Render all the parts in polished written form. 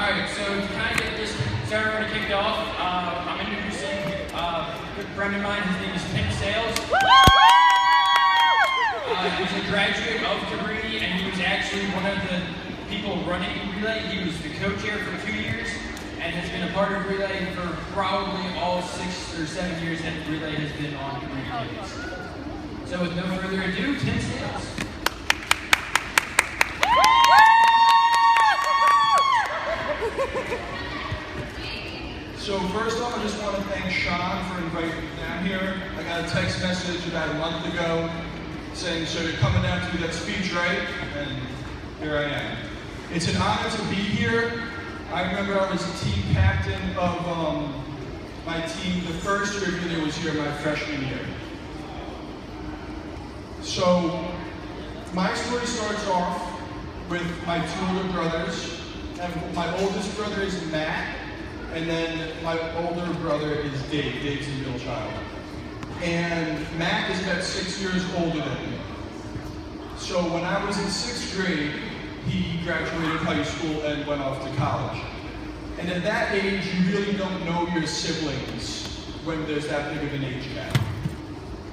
Alright, so to kind of get this ceremony kicked off, I'm introducing a good friend of mine. His name is Sayles. He's a graduate of Cabrini, and he was actually one of the people running Relay. He was the co-chair for 2 years, and has been a part of Relay for probably all 6 or 7 years that Relay has been on Cabrini campus. So with no further ado, Sayles. So first off, I just want to thank Sean for inviting me down here. I got a text message about a month ago saying, so you're coming down to do that speech, right? And here I am. It's an honor to be here. I remember I was a team captain of my team the first year Relay was here my freshman year. So my story starts off with my 2 older brothers. And my oldest brother is Matt, and then my older brother is Dave. Dave's a middle child. And Matt is about 6 years older than me. So when I was in 6th grade, he graduated high school and went off to college. And at that age, you really don't know your siblings when there's that big of an age gap.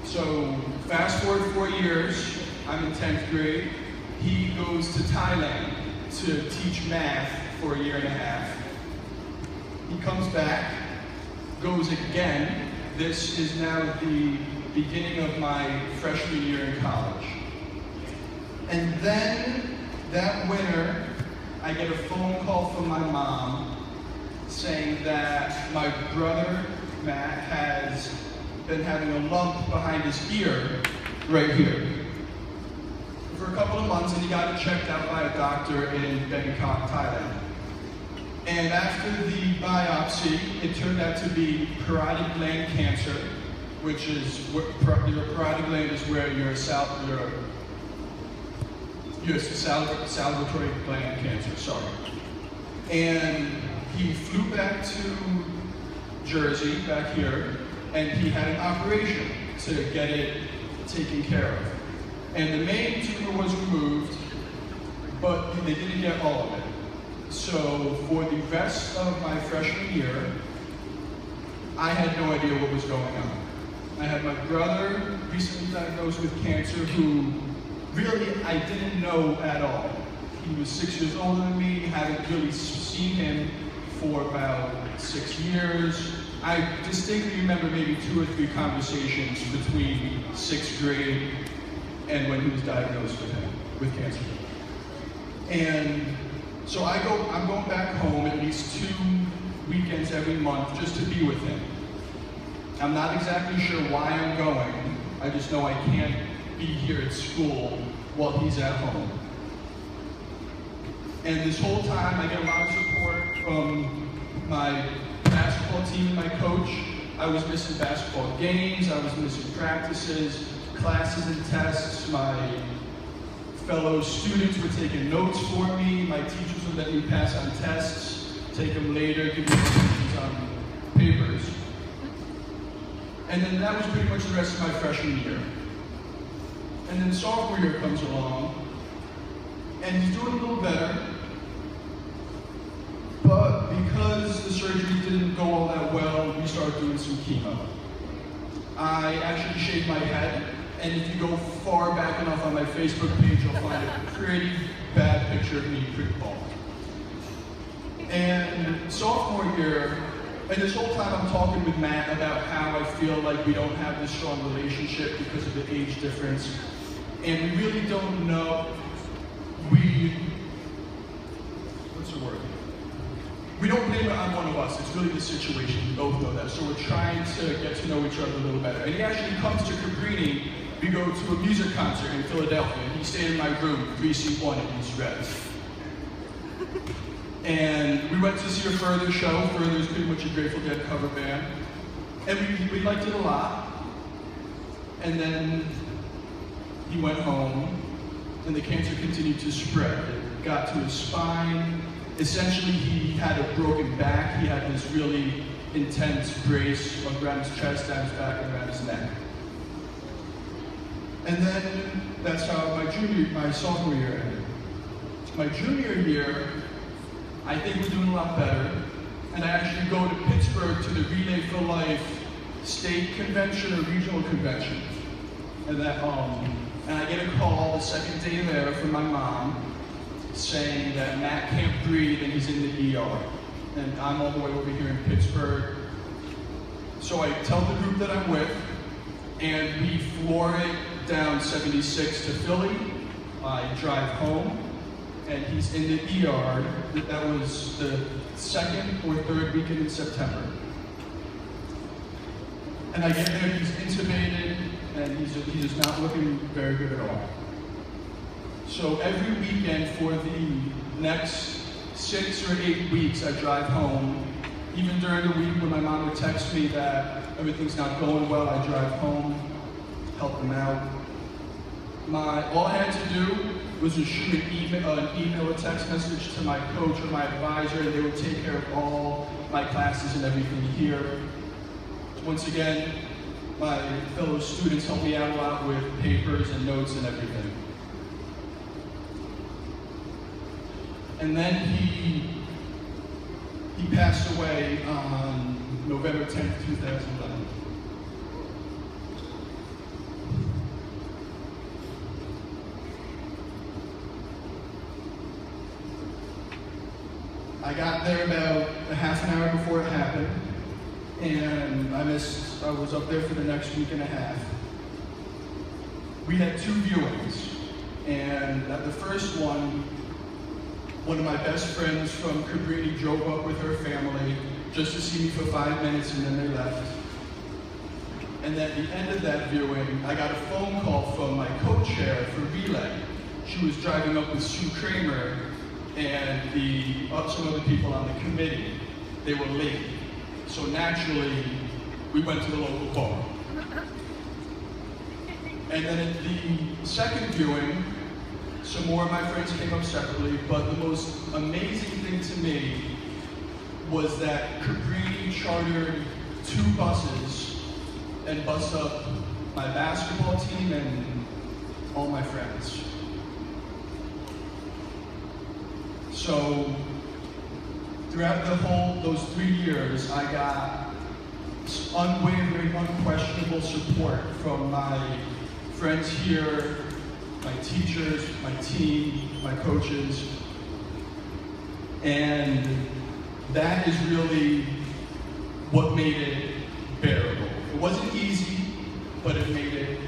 So fast forward 4 years, I'm in 10th grade. He goes to Thailand to teach math for a year and a half. He comes back, goes again. This is now the beginning of my freshman year in college. And then that winter, I get a phone call from my mom saying that my brother, Matt, has been having a lump behind his ear right here for a couple of months, and he got it checked out by a doctor in Bangkok, Thailand. And after the biopsy, it turned out to be parotid gland cancer, which is your parotid gland is where your salivatory gland cancer. Sorry. And he flew back to Jersey, back here, and he had an operation to get it taken care of. And the main tumor was removed, but they didn't get all of it. So for the rest of my freshman year, I had no idea what was going on. I had my brother recently diagnosed with cancer who really I didn't know at all. He was 6 years older than me, hadn't really seen him for about 6 years. I distinctly remember maybe 2 or 3 conversations between 6th grade and when he was diagnosed with cancer. And so I'm going back home at least 2 weekends every month just to be with him. I'm not exactly sure why I'm going. I just know I can't be here at school while he's at home. And this whole time I get a lot of support from my basketball team and my coach. I was missing basketball games, I was missing practices, classes and tests. My fellow students were taking notes for me. My teachers would let me pass on tests, take them later, give me questions on papers. And then that was pretty much the rest of my freshman year. And then sophomore year comes along, and he's doing a little better, but because the surgery didn't go all that well, we started doing some chemo. I actually shaved my head, and if you go far back enough on my Facebook page, you'll find a pretty bad picture of me pretty bald. And sophomore year, and this whole time I'm talking with Matt about how I feel like we don't have this strong relationship because of the age difference. And we really don't know, what's the word? We don't blame it on one of us, it's really the situation, we both know that. So we're trying to get to know each other a little better. And he actually comes to Cabrini. We go to a music concert in Philadelphia, and he stayed in my room, 3C1 at East Res. And we went to see a Further show. Further is pretty much a Grateful Dead cover band. And we liked it a lot. And then he went home, and the cancer continued to spread. It got to his spine. Essentially, he had a broken back. He had this really intense brace around his chest, down his back, and around his neck. And then that's how my sophomore year ended. My junior year, I think we're doing a lot better. And I actually go to Pittsburgh to the Relay for Life state convention or regional convention. And I get a call the second day there from my mom saying that Matt can't breathe and he's in the ER. And I'm all the way over here in Pittsburgh. So I tell the group that I'm with, and we floor it down 76 to Philly. I drive home, and he's in the ER. That was the second or third weekend in September. And I get there, he's intubated, and he's just not looking very good at all. So every weekend for the next 6 or 8 weeks, I drive home. Even during the week when my mom would text me that everything's not going well, I drive home, help them out. All I had to do was just shoot an email or text message to my coach or my advisor, and they would take care of all my classes and everything here. Once again, my fellow students helped me out a lot with papers and notes and everything. And then he passed away on November 10th, 2011. I got there about a half an hour before it happened, and I was up there for the next week and a half. We had 2 viewings, and at the first one of my best friends from Cabrini drove up with her family just to see me for 5 minutes, and then they left. And at the end of that viewing, I got a phone call from my co-chair for relay. She was driving up with Sue Kramer and some other people on the committee. They were late. So naturally, we went to the local bar. And then at the second viewing, some more of my friends came up separately, but the most amazing thing to me was that Cabrini chartered 2 buses and bused up my basketball team and all my friends. So throughout those 3 years, I got unwavering, unquestionable support from my friends here, my teachers, my team, my coaches, and that is really what made it bearable. It wasn't easy, but it made it